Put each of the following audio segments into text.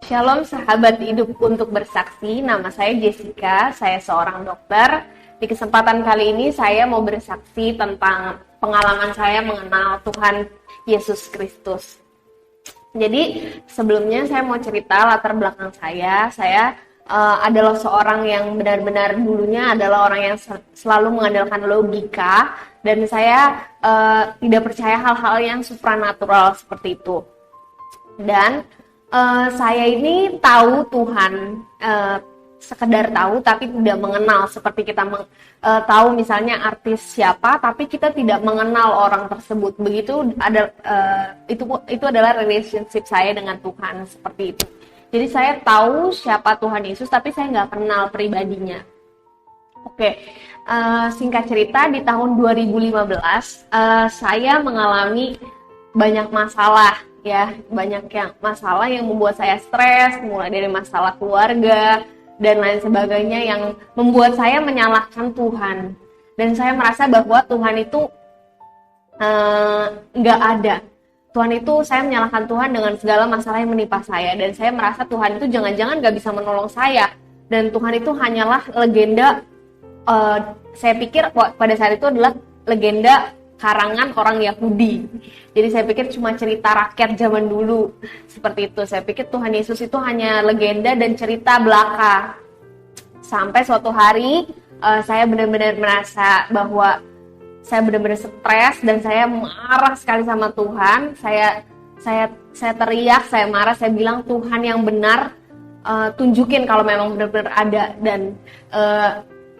Shalom sahabat hidup untuk bersaksi, nama saya Jessica, saya seorang dokter. Di kesempatan kali ini saya mau bersaksi tentang pengalaman saya mengenal Tuhan Yesus Kristus. Jadi sebelumnya saya mau cerita latar belakang saya adalah seorang yang benar-benar dulunya adalah orang yang selalu mengandalkan logika, dan saya tidak percaya hal-hal yang supranatural seperti itu. Dan saya ini tahu Tuhan, sekedar tahu tapi tidak mengenal. Seperti kita tahu misalnya artis siapa, tapi kita tidak mengenal orang tersebut. Begitu itu adalah relationship saya dengan Tuhan, seperti itu. Jadi saya tahu siapa Tuhan Yesus, tapi saya nggak kenal pribadinya. Oke, singkat cerita di tahun 2015 saya mengalami banyak masalah. Ya, banyak masalah yang membuat saya stres, mulai dari masalah keluarga dan lain sebagainya yang membuat saya menyalahkan Tuhan. Dan saya merasa bahwa Tuhan itu nggak ada. Tuhan itu, saya menyalahkan Tuhan dengan segala masalah yang menimpa saya. Dan saya merasa Tuhan itu jangan-jangan nggak bisa menolong saya. Dan Tuhan itu hanyalah legenda, saya pikir pada saat itu adalah legenda karangan orang Yahudi. Jadi saya pikir cuma cerita rakyat zaman dulu, seperti itu. Saya pikir Tuhan Yesus itu hanya legenda dan cerita belaka. Sampai suatu hari saya benar-benar merasa bahwa saya benar-benar stres dan saya marah sekali sama Tuhan. Saya teriak, saya marah, saya bilang, Tuhan yang benar, tunjukin kalau memang benar-benar ada, dan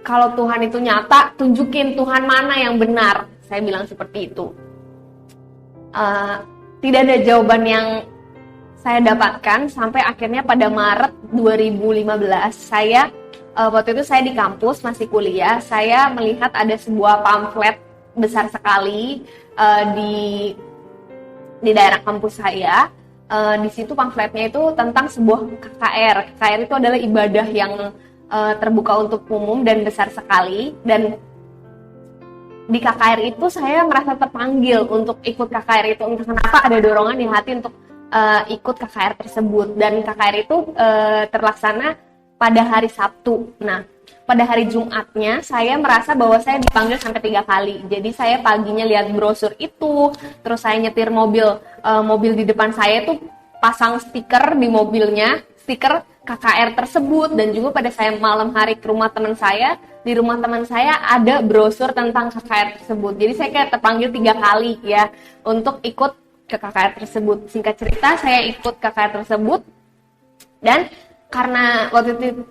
kalau Tuhan itu nyata, tunjukin Tuhan mana yang benar. Saya bilang seperti itu. Tidak ada jawaban yang saya dapatkan sampai akhirnya pada Maret 2015 saya waktu itu saya di kampus masih kuliah. Saya melihat ada sebuah pamflet besar sekali di daerah kampus saya. Di situ pamfletnya itu tentang sebuah KKR. KKR itu adalah ibadah yang terbuka untuk umum dan besar sekali. Dan di KKR itu saya merasa terpanggil untuk ikut KKR itu. Entah kenapa ada dorongan di hati untuk ikut KKR tersebut. Dan KKR itu terlaksana pada hari Sabtu. Nah, pada hari Jumatnya saya merasa bahwa saya dipanggil sampai 3 kali. Jadi saya paginya lihat brosur itu, terus saya nyetir mobil di depan saya itu pasang stiker di mobilnya, stiker KKR tersebut. Dan juga pada saya malam hari ke rumah teman saya, di rumah teman saya ada brosur tentang KKR tersebut. Jadi saya kayak terpanggil 3 kali ya untuk ikut ke KKR tersebut. Singkat cerita, saya ikut KKR tersebut. Dan karena waktu itu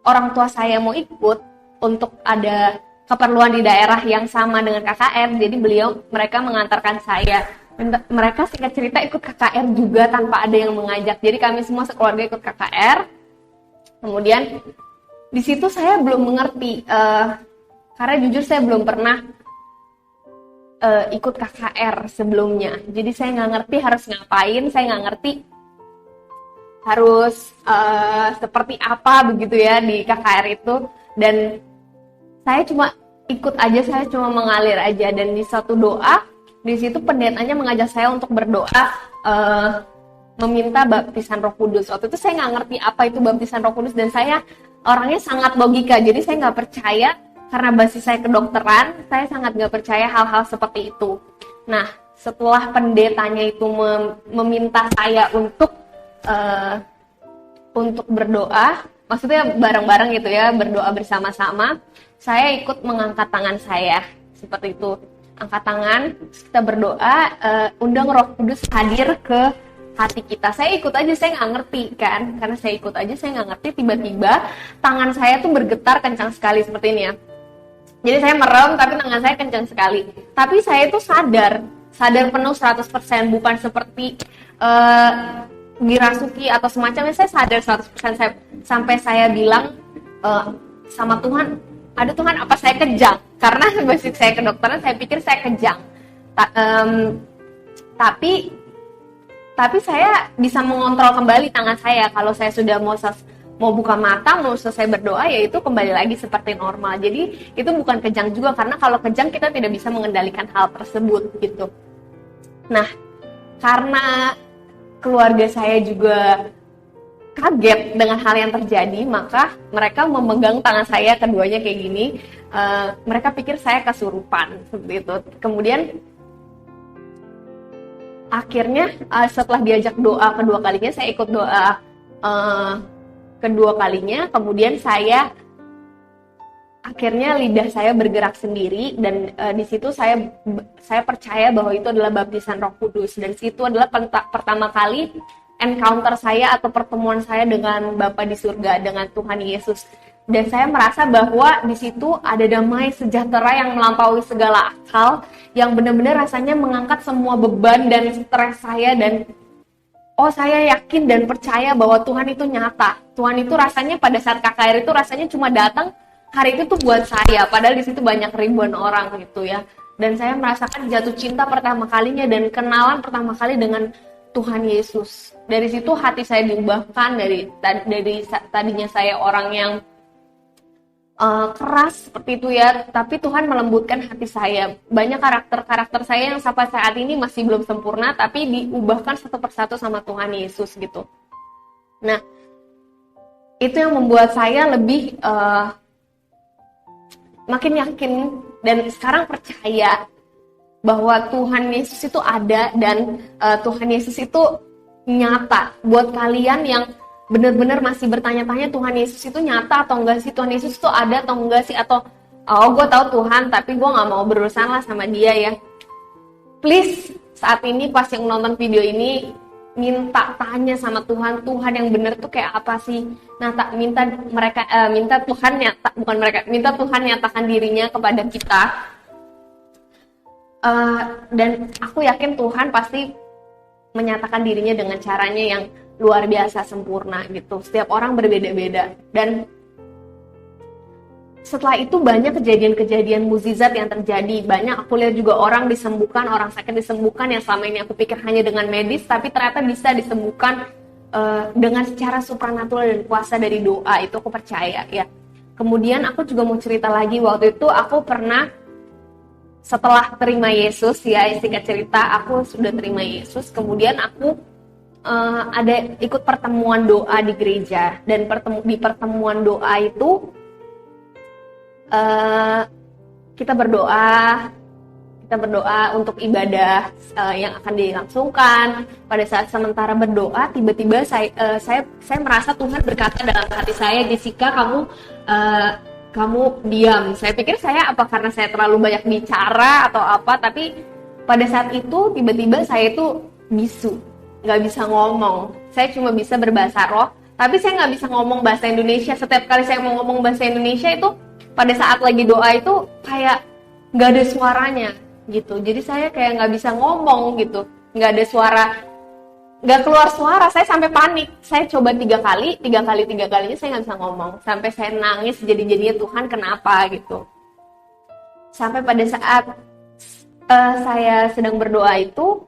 orang tua saya mau ikut untuk ada keperluan di daerah yang sama dengan KKR, jadi mereka mengantarkan saya. Mereka singkat cerita ikut KKR juga tanpa ada yang mengajak. Jadi kami semua sekeluarga ikut KKR. Kemudian di situ saya belum mengerti, karena jujur saya belum pernah ikut KKR sebelumnya. Jadi saya nggak ngerti harus ngapain, saya nggak ngerti harus seperti apa begitu ya di KKR itu. Dan saya cuma ikut aja, saya cuma mengalir aja. Dan di satu doa, di situ pendetanya mengajak saya untuk berdoa meminta baptisan Roh Kudus. Waktu itu saya nggak ngerti apa itu baptisan Roh Kudus, dan saya orangnya sangat logika, jadi saya nggak percaya. Karena basis saya kedokteran, saya sangat nggak percaya hal-hal seperti itu. Nah, setelah pendetanya itu meminta saya untuk berdoa, maksudnya bareng-bareng gitu ya, berdoa bersama-sama, saya ikut mengangkat tangan saya, seperti itu. Angkat tangan, kita berdoa, undang Roh Kudus hadir ke hati kita. Saya ikut aja, saya nggak ngerti kan, karena saya ikut aja, saya nggak ngerti. Tiba-tiba tangan saya tuh bergetar kencang sekali seperti ini ya. Jadi saya merem, tapi tangan saya kencang sekali. Tapi saya tuh sadar penuh 100%, bukan seperti dirasuki atau semacamnya. Saya sadar 100%, sampai saya bilang sama Tuhan, aduh Tuhan, apa saya kejang? Karena basic saya kedokteran, saya pikir saya kejang. Tapi saya bisa mengontrol kembali tangan saya. Kalau saya sudah mau buka mata, mau selesai berdoa, ya itu kembali lagi seperti normal. Jadi itu bukan kejang juga, karena kalau kejang kita tidak bisa mengendalikan hal tersebut gitu. Nah, karena keluarga saya juga kaget dengan hal yang terjadi, maka mereka memegang tangan saya keduanya kayak gini. Mereka pikir saya kesurupan seperti itu. Kemudian akhirnya setelah diajak doa kedua kalinya, saya ikut doa kedua kalinya. Kemudian akhirnya lidah saya bergerak sendiri, dan di situ saya percaya bahwa itu adalah baptisan Roh Kudus, dan situ adalah pertama kali encounter saya atau pertemuan saya dengan Bapa di surga, dengan Tuhan Yesus. Dan saya merasa bahwa di situ ada damai sejahtera yang melampaui segala akal, yang benar-benar rasanya mengangkat semua beban dan stres saya, dan saya yakin dan percaya bahwa Tuhan itu nyata. Tuhan itu rasanya pada saat KKR itu rasanya cuma datang hari itu tuh buat saya, padahal di situ banyak ribuan orang gitu ya. Dan saya merasakan jatuh cinta pertama kalinya dan kenalan pertama kali dengan Tuhan Yesus. Dari situ hati saya diubahkan, dari tadinya saya orang yang keras seperti itu ya, tapi Tuhan melembutkan hati saya. Banyak karakter saya yang sampai saat ini masih belum sempurna, tapi diubahkan satu persatu sama Tuhan Yesus gitu. Nah, itu yang membuat saya lebih makin yakin dan sekarang percaya bahwa Tuhan Yesus itu ada, dan Tuhan Yesus itu nyata. Buat kalian yang benar-benar masih bertanya-tanya Tuhan Yesus itu nyata atau enggak sih, Tuhan Yesus itu ada atau enggak sih, atau gue tahu Tuhan tapi gue nggak mau berurusan lah sama dia ya. Please, saat ini pas yang nonton video ini, minta tanya sama Tuhan, Tuhan yang benar tuh kayak apa sih? Nah, minta Tuhan nyatakan dirinya kepada kita. Dan aku yakin Tuhan pasti menyatakan dirinya dengan caranya yang luar biasa sempurna gitu. Setiap orang berbeda-beda, dan setelah itu banyak kejadian-kejadian mukjizat yang terjadi. Banyak aku lihat juga orang disembuhkan, orang sakit disembuhkan, yang selama ini aku pikir hanya dengan medis, tapi ternyata bisa disembuhkan dengan secara supranatural dan kuasa dari doa. Itu aku percaya ya. Kemudian aku juga mau cerita lagi, waktu itu aku pernah setelah terima Yesus ya, singkat cerita aku sudah terima Yesus, kemudian aku ada ikut pertemuan doa di gereja, dan di pertemuan doa itu kita berdoa untuk ibadah yang akan dilangsungkan. Pada saat sementara berdoa, tiba-tiba saya merasa Tuhan berkata dalam hati saya, Jessica, kamu diam. Saya pikir karena saya terlalu banyak bicara atau apa, tapi pada saat itu tiba-tiba saya itu bisu, nggak bisa ngomong. Saya cuma bisa berbahasa roh, tapi saya nggak bisa ngomong bahasa Indonesia. Setiap kali saya mau ngomong bahasa Indonesia itu pada saat lagi doa itu kayak nggak ada suaranya gitu. Jadi saya kayak nggak bisa ngomong gitu, nggak ada suara, nggak keluar suara. Saya sampai panik. Saya coba tiga kalinya saya nggak bisa ngomong. Sampai saya nangis jadi-jadinya, Tuhan kenapa gitu. Sampai pada saat saya sedang berdoa itu,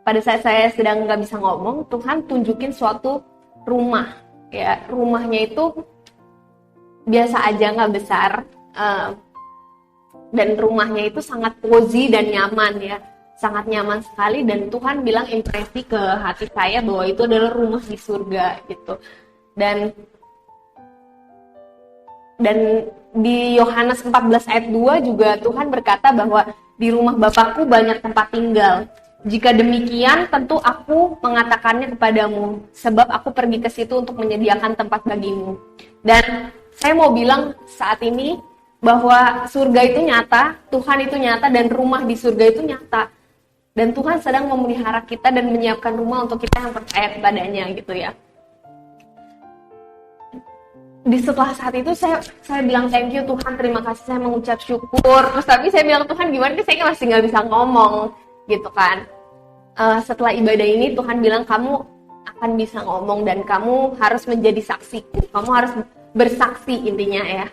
pada saat saya sedang nggak bisa ngomong, Tuhan tunjukin suatu rumah. Ya, rumahnya itu biasa aja, nggak besar, dan rumahnya itu sangat cozy dan nyaman ya, sangat nyaman sekali. Dan Tuhan bilang impresi ke hati saya bahwa itu adalah rumah di surga gitu. Dan di Yohanes 14 ayat 2 juga Tuhan berkata bahwa di rumah Bapakku banyak tempat tinggal. Jika demikian, tentu aku mengatakannya kepadamu, sebab aku pergi ke situ untuk menyediakan tempat bagimu. Dan saya mau bilang saat ini bahwa surga itu nyata, Tuhan itu nyata, dan rumah di surga itu nyata. Dan Tuhan sedang memelihara kita dan menyiapkan rumah untuk kita yang percaya kepadanya gitu ya. Setelah saat itu saya bilang thank you Tuhan, terima kasih, saya mengucap syukur. Terus tapi saya bilang, Tuhan gimana nih, saya masih nggak bisa ngomong gitu kan. Setelah ibadah ini Tuhan bilang, kamu akan bisa ngomong dan kamu harus menjadi saksiku, kamu harus bersaksi intinya ya.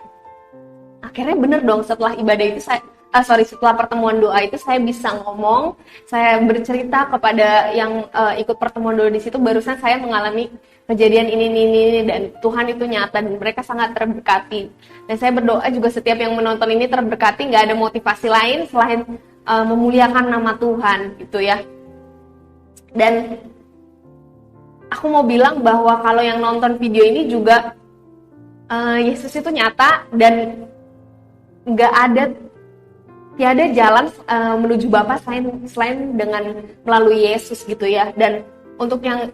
Akhirnya bener dong, setelah ibadah itu setelah pertemuan doa itu saya bisa ngomong, saya bercerita kepada yang ikut pertemuan doa di situ, barusan saya mengalami kejadian ini, dan Tuhan itu nyata dan mereka sangat terberkati. Dan saya berdoa juga setiap yang menonton ini terberkati, nggak ada motivasi lain selain memuliakan nama Tuhan gitu ya. Dan aku mau bilang bahwa kalau yang nonton video ini juga Yesus itu nyata, dan tiada jalan menuju Bapa selain dengan melalui Yesus gitu ya. Dan untuk yang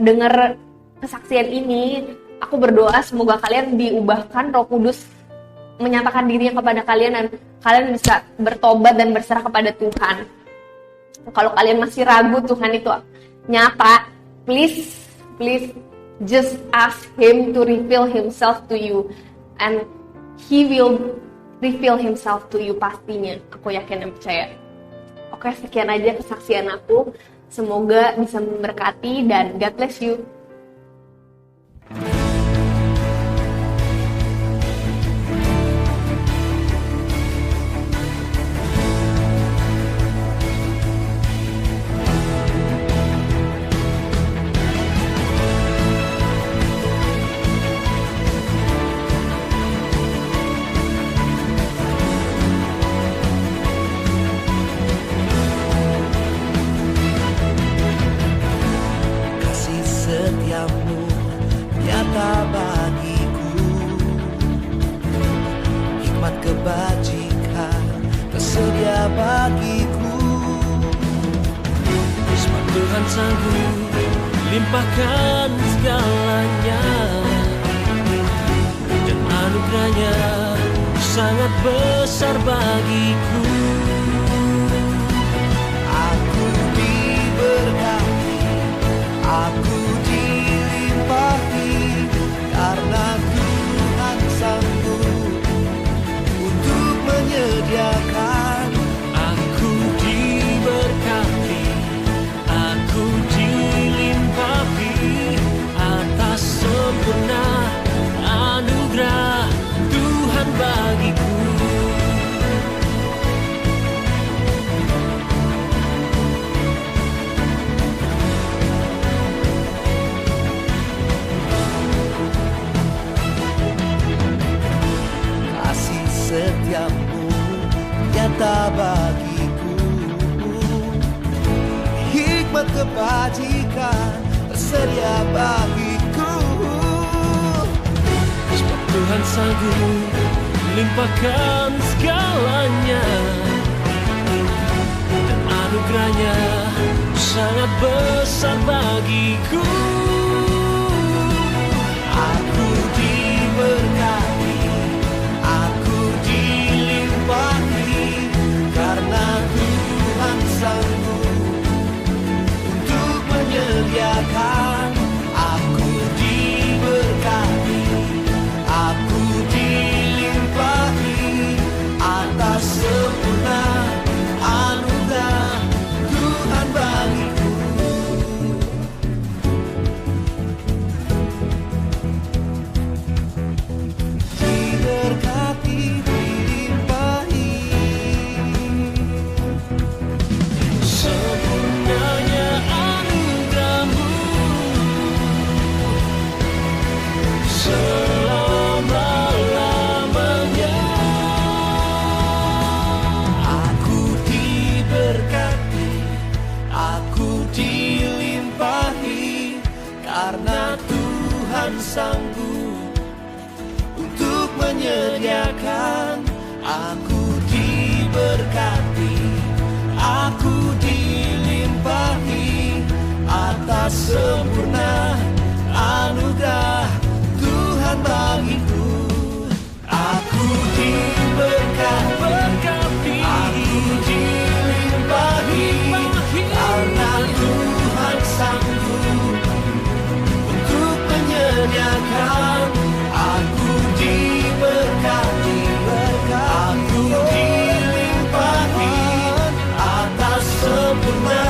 dengar kesaksian ini, aku berdoa semoga kalian diubahkan, Roh Kudus menyatakan dirinya kepada kalian, dan kalian bisa bertobat dan berserah kepada Tuhan. Kalau kalian masih ragu Tuhan itu nyata, please just ask Him to reveal Himself to you, and He will reveal Himself to you pastinya. Aku yakin dan percaya. Oke, sekian aja kesaksian aku. Semoga bisa memberkati, dan God bless you. Nyata bagiku, hikmat kebajikan tersedia bagiku. Sebab Tuhan sanggup limpahkan segalanya, dan anugerahnya sangat besar bagiku. Aku diberkati, aku dilimpahi, karena Tuhan sanggup untuk menyediakan. Aku diberkati, aku dilimpahi atas sempurna anugerah Tuhan bagiku. Setiapmu nyata bagiku, hikmat kebajikan tersedia bagiku. Sebab Tuhan sanggup limpahkan segalanya, dan anugerahnya sangat besar bagiku. Aku diberkati, karena Tuhan sanggup untuk menyediakan. Aku diberkati, aku dilimpahi atas sempurna anugerah Tuhan bagiku. Diberkati, karena Tuhan sanggup untuk menyediakan. Aku diberkati, aku dilimpahi atas sempurna anugerah Tuhan bagiku. Aku diberkati, aku dilimpahi karena Tuhan sanggup untuk menyediakan. Aku diberkati, aku dilimpahi atas sempurna